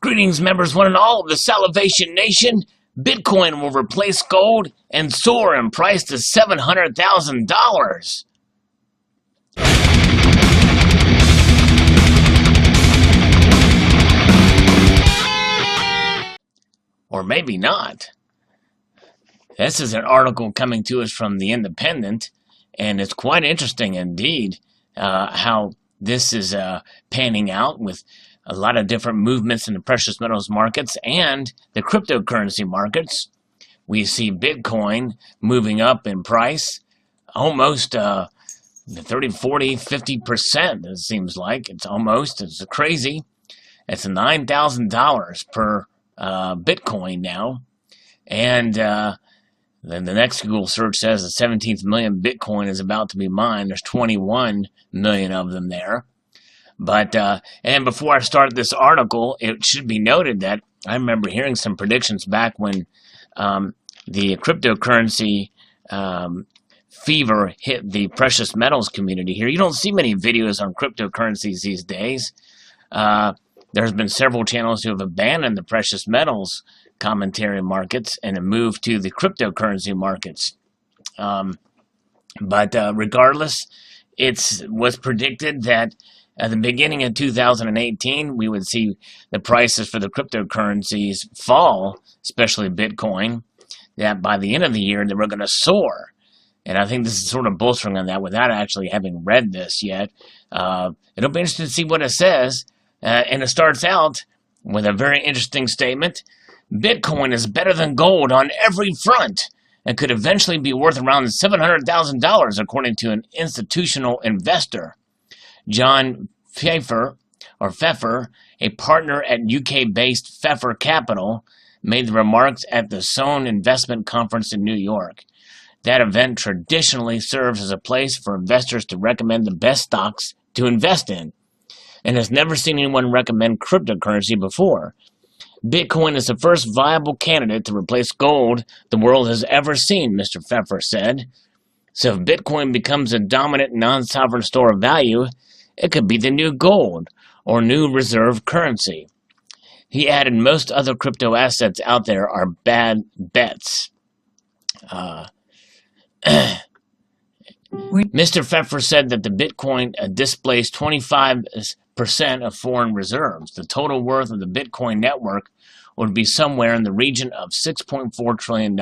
Greetings, members, one and all of the Salivation Nation. Bitcoin will replace gold and soar in price to $700,000. Or maybe not. This is an article coming to us from The Independent, and it's quite interesting indeed how this is panning out with a lot of different movements in the precious metals markets and the cryptocurrency markets. We see Bitcoin moving up in price almost 30, 40, 50%, it seems like. It's crazy. It's $9,000 per Bitcoin now. And then the next Google search says the 17th million Bitcoin is about to be mined. There's 21 million of them there. But, and before I start this article, it should be noted that I remember hearing some predictions back when the cryptocurrency fever hit the precious metals community here. You don't see many videos on cryptocurrencies these days. There's been several channels who have abandoned the precious metals commentary markets and have moved to the cryptocurrency markets. But regardless, it was predicted that at the beginning of 2018, we would see the prices for the cryptocurrencies fall, especially Bitcoin, that by the end of the year, they were going to soar. And I think this is sort of bolstering on that without actually having read this yet. It'll be interesting to see what it says. And it starts out with a very interesting statement. Bitcoin is better than gold on every front and could eventually be worth around $700,000, according to an institutional investor. John Pfeffer, a partner at UK-based Pfeffer Capital, made the remarks at the Soar Investment Conference in New York. That event traditionally serves as a place for investors to recommend the best stocks to invest in, and has never seen anyone recommend cryptocurrency before. Bitcoin is the first viable candidate to replace gold the world has ever seen, Mr. Pfeffer said. So if Bitcoin becomes a dominant non-sovereign store of value, it could be the new gold or new reserve currency. He added most other crypto assets out there are bad bets. Mr. Pfeffer said that the Bitcoin displaced 25% of foreign reserves. The total worth of the Bitcoin network would be somewhere in the region of $6.4 trillion.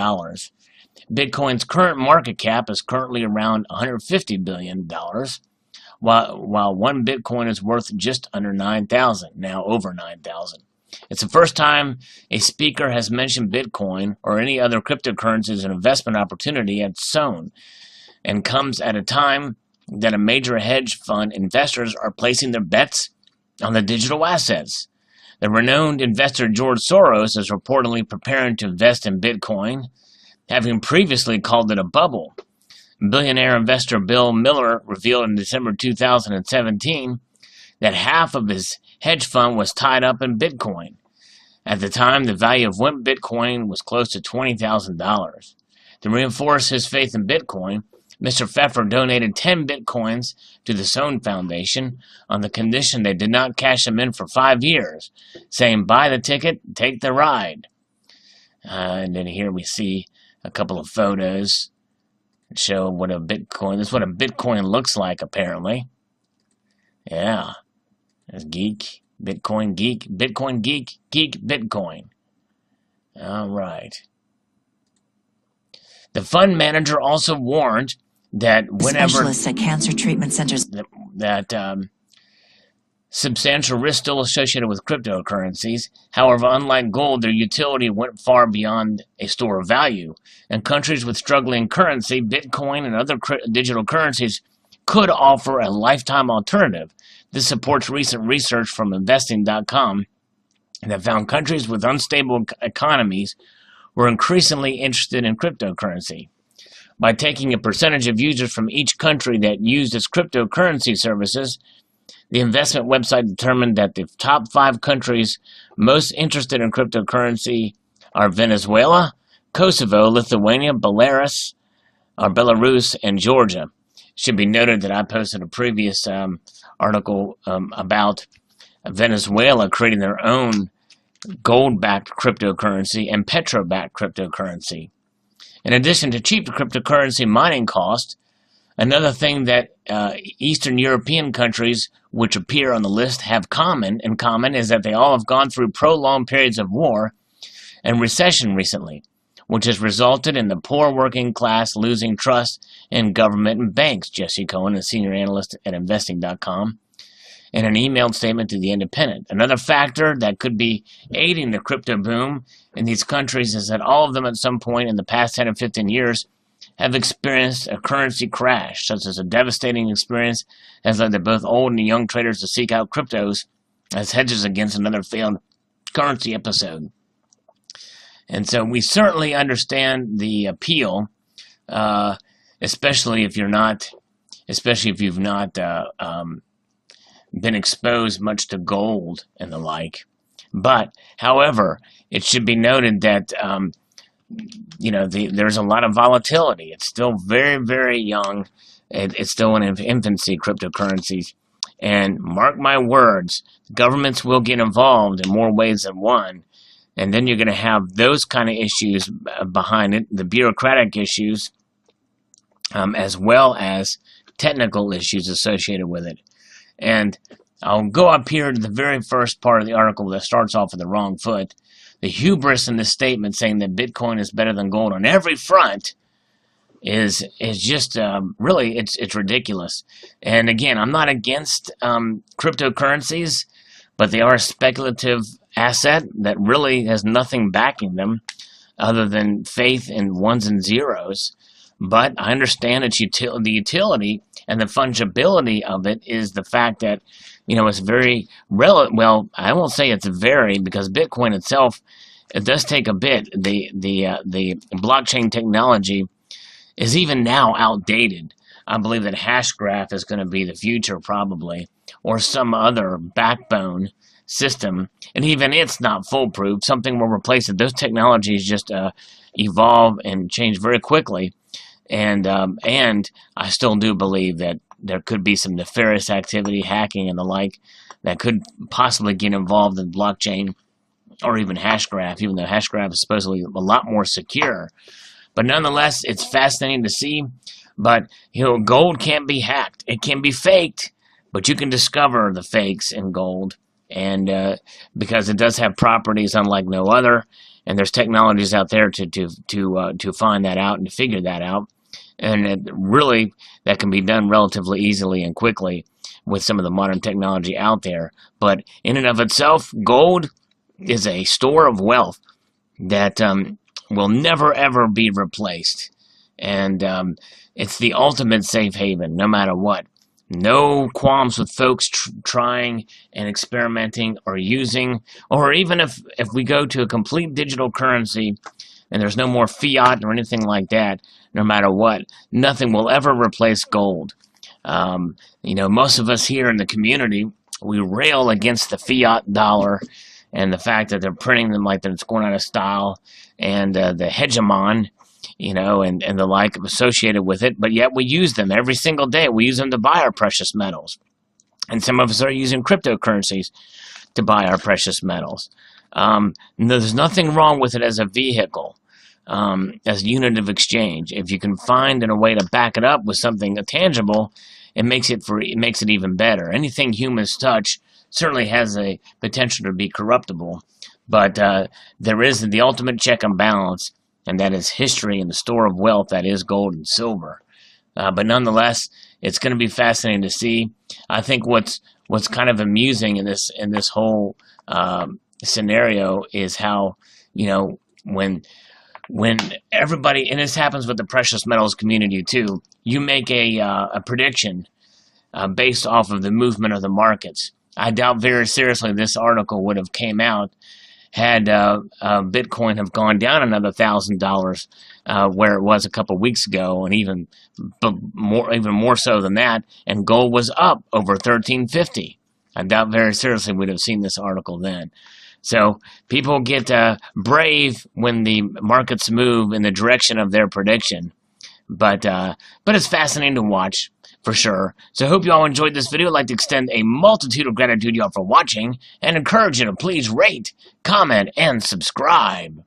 Bitcoin's current market cap is currently around $150 billion. While one Bitcoin is worth just under 9,000, now over 9,000. It's the first time a speaker has mentioned Bitcoin or any other cryptocurrency as an investment opportunity at Soar, and comes at a time that a major hedge fund investors are placing their bets on the digital assets. The renowned investor George Soros is reportedly preparing to invest in Bitcoin, having previously called it a bubble. Billionaire investor Bill Miller revealed in December 2017 that half of his hedge fund was tied up in Bitcoin. At the time, the value of one Bitcoin was close to $20,000. To reinforce his faith in Bitcoin, Mr. Pfeffer donated 10 Bitcoins to the Soar Foundation on the condition they did not cash them in for 5 years, saying, "Buy the ticket, take the ride." And then here we see a couple of photos show what a Bitcoin, this is what a Bitcoin looks like, apparently. Yeah. There's geek, Bitcoin geek, Bitcoin geek, geek Bitcoin. All right. The fund manager also warned that whenever specialists at cancer treatment centers that substantial risk still associated with cryptocurrencies. However, unlike gold, their utility went far beyond a store of value. In countries with struggling currency, Bitcoin and other digital currencies could offer a lifetime alternative. This supports recent research from investing.com that found countries with unstable economies were increasingly interested in cryptocurrency. By taking a percentage of users from each country that used its cryptocurrency services, the investment website determined that the top 5 countries most interested in cryptocurrency are Venezuela, Kosovo, Lithuania, Belarus, and Georgia. It should be noted that I posted a previous article about Venezuela creating their own gold-backed cryptocurrency, and petro-backed cryptocurrency. In addition to cheap cryptocurrency mining costs, another thing that Eastern European countries, which appear on the list, have in common is that they all have gone through prolonged periods of war and recession recently, which has resulted in the poor working class losing trust in government and banks, Jesse Cohen, a senior analyst at investing.com, in an emailed statement to The Independent. Another factor that could be aiding the crypto boom in these countries is that all of them at some point in the past 10 or 15 years have experienced a currency crash, such as a devastating experience has led to both old and young traders to seek out cryptos as hedges against another failed currency episode. And so we certainly understand the appeal, especially if you've not been exposed much to gold and the like. But, however, it should be noted that there's a lot of volatility. It's still very, very young. It's still in infancy, cryptocurrencies. And mark my words, governments will get involved in more ways than one. And then you're going to have those kind of issues behind it, the bureaucratic issues, as well as technical issues associated with it. And I'll go up here to the very first part of the article that starts off with the wrong foot. The hubris in this statement saying that Bitcoin is better than gold on every front is just really, it's ridiculous. And again, I'm not against cryptocurrencies, but they are a speculative asset that really has nothing backing them other than faith in ones and zeros. But I understand its the utility and the fungibility of it is the fact that, it's very well, I won't say it's very, because Bitcoin itself, it does take a bit. The blockchain technology is even now outdated. I believe that Hashgraph is going to be the future probably, or some other backbone system, and even it's not foolproof. Something will replace it. Those technologies just evolve and change very quickly, and I still do believe that there could be some nefarious activity, hacking and the like, that could possibly get involved in blockchain or even Hashgraph, even though Hashgraph is supposedly a lot more secure. But nonetheless, it's fascinating to see. But gold can't be hacked. It can be faked, but you can discover the fakes in gold. And because it does have properties unlike no other, and there's technologies out there to find that out and to figure that out, and that can be done relatively easily and quickly with some of the modern technology out there. But in and of itself, gold is a store of wealth that will never ever be replaced, and it's the ultimate safe haven, no matter what. No qualms with folks trying and experimenting or using, or even if we go to a complete digital currency and there's no more fiat or anything like that, no matter what, nothing will ever replace gold. Most of us here in the community, we rail against the fiat dollar and the fact that they're printing them like that it's going out of style, and the hegemon, and the like associated with it, but yet we use them every single day. We use them to buy our precious metals. And some of us are using cryptocurrencies to buy our precious metals. There's nothing wrong with it as a vehicle, as a unit of exchange. If you can find a way to back it up with something tangible, it makes it even better. Anything humans touch certainly has a potential to be corruptible, but there is the ultimate check and balance, and that is history and the store of wealth that is gold and silver. But nonetheless, it's going to be fascinating to see. I think what's kind of amusing in this whole scenario is how, when everybody, and this happens with the precious metals community too, you make a prediction based off of the movement of the markets. I doubt very seriously this article would have came out had Bitcoin have gone down another $1,000 where it was a couple weeks ago, and even more so than that, and gold was up over 1350. I doubt very seriously we'd have seen this article then. So people get brave when the markets move in the direction of their prediction, but it's fascinating to watch. for sure. So I hope you all enjoyed this video. I'd like to extend a multitude of gratitude to y'all for watching and encourage you to please rate, comment, and subscribe.